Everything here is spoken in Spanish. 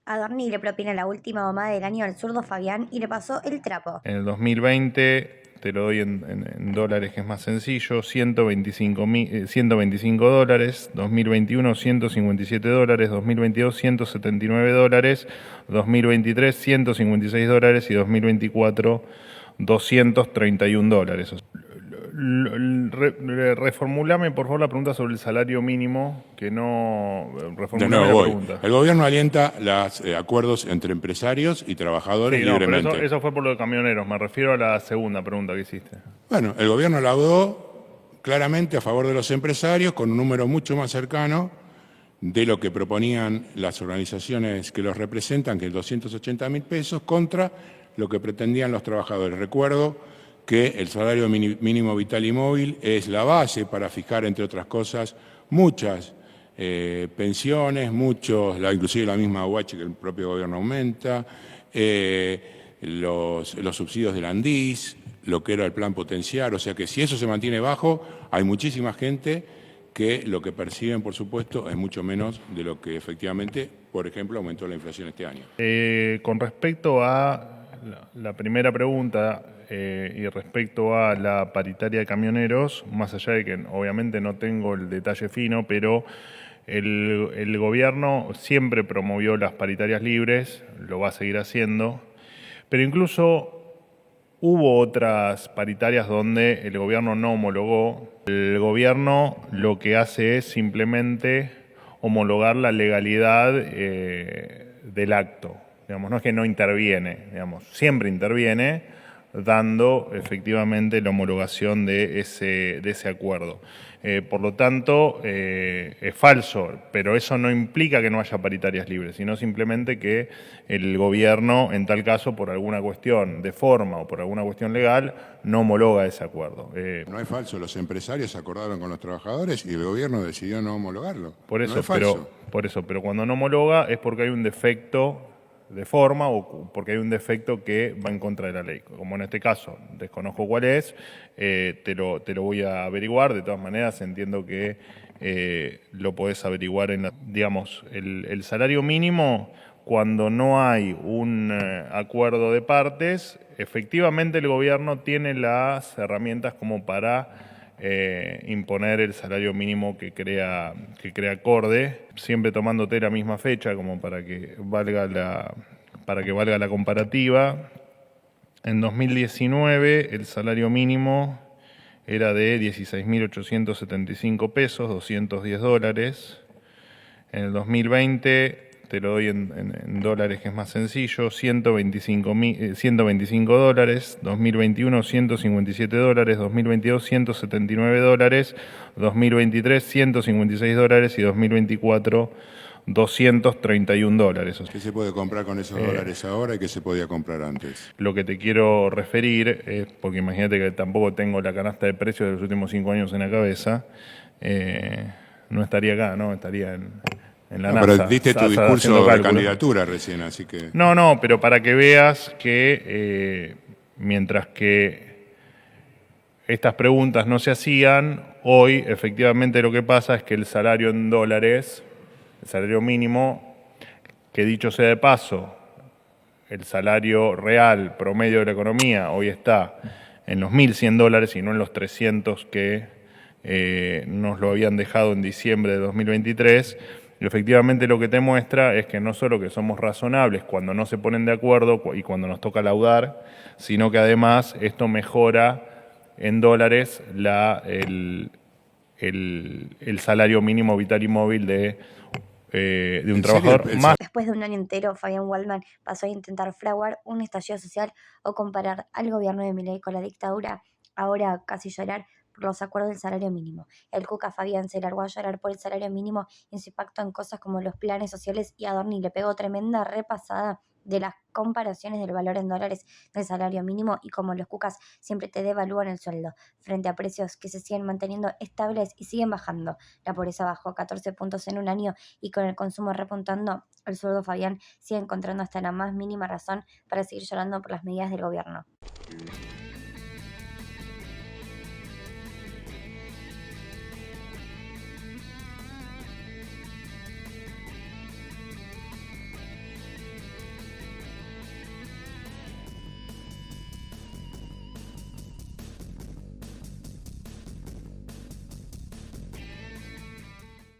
Adorni le propina la última mamada del año al zurdo Fabián y le pasó el trapo. En el 2020, te lo doy en dólares que es más sencillo, 125 dólares, 2021 157 dólares, 2022 179 dólares, 2023 156 dólares y 2024 231 dólares. Reformulame por favor la pregunta sobre el salario mínimo, que no... De nuevo voy. El gobierno alienta los acuerdos entre empresarios y trabajadores libremente. Pero eso fue por lo de camioneros, me refiero a la segunda pregunta que hiciste. Bueno, el gobierno laudó claramente a favor de los empresarios con un número mucho más cercano de lo que proponían las organizaciones que los representan, que es 280.000 pesos, contra lo que pretendían los trabajadores. Recuerdo que el salario mínimo vital y móvil es la base para fijar, entre otras cosas, muchas pensiones, inclusive la misma UH que el propio gobierno aumenta, los subsidios del ANDIS, lo que era el plan potenciar, o sea que si eso se mantiene bajo, hay muchísima gente que lo que perciben, por supuesto, es mucho menos de lo que efectivamente, por ejemplo, aumentó la inflación este año. Con respecto a la primera pregunta y respecto a la paritaria de camioneros, más allá de que obviamente no tengo el detalle fino, pero el gobierno siempre promovió las paritarias libres, lo va a seguir haciendo, pero incluso hubo otras paritarias donde el gobierno no homologó. El gobierno lo que hace es simplemente homologar la legalidad del acto. Digamos, no es que no interviene, digamos, siempre interviene dando efectivamente la homologación de ese acuerdo. Por lo tanto, es falso, pero eso no implica que no haya paritarias libres, sino simplemente que el gobierno, en tal caso, por alguna cuestión de forma o por alguna cuestión legal, no homologa ese acuerdo. No es falso, los empresarios acordaron con los trabajadores y el gobierno decidió no homologarlo. Por eso, no es falso. pero cuando no homologa es porque hay un defecto de forma o porque hay un defecto que va en contra de la ley. Como en este caso, desconozco cuál es, te lo voy a averiguar. De todas maneras, entiendo que lo podés averiguar digamos, el salario mínimo, cuando no hay un acuerdo de partes, efectivamente el gobierno tiene las herramientas como para imponer el salario mínimo que crea acorde, siempre tomándote la misma fecha como para que valga la comparativa. En 2019 el salario mínimo era de 16.875 pesos, 210 dólares. En el 2020, te lo doy en dólares que es más sencillo, 125 dólares, 2021 157 dólares, 2022 179 dólares, 2023 156 dólares y 2024 231 dólares. ¿Qué se puede comprar con esos dólares ahora y qué se podía comprar antes? Lo que te quiero referir es, porque imagínate que tampoco tengo la canasta de precios de los últimos 5 años en la cabeza, no estaría acá, ¿no? Estaría en la NASA. Pero diste tu discurso de candidatura recién, así que... No, pero para que veas que mientras que estas preguntas no se hacían, hoy efectivamente lo que pasa es que el salario en dólares, el salario mínimo, que dicho sea de paso, el salario real promedio de la economía hoy está en los 1.100 dólares y no en los 300 que nos lo habían dejado en diciembre de 2023, y efectivamente lo que te muestra es que no solo que somos razonables cuando no se ponen de acuerdo y cuando nos toca laudar, sino que además esto mejora en dólares el salario mínimo vital y móvil de un trabajador más. Después de un año entero, Fabián Waldman pasó a intentar fraguar un estallido social o comparar al gobierno de Milei con la dictadura, ahora casi llorar por los acuerdos del salario mínimo. El Cuca Fabián se largó a llorar por el salario mínimo y su impacto en cosas como los planes sociales, y Adorni le pegó tremenda repasada de las comparaciones del valor en dólares del salario mínimo y cómo los cucas siempre te devalúan el sueldo frente a precios que se siguen manteniendo estables y siguen bajando. La pobreza bajó 14 puntos en un año y con el consumo repuntando, el zurdo Fabián sigue encontrando hasta la más mínima razón para seguir llorando por las medidas del gobierno.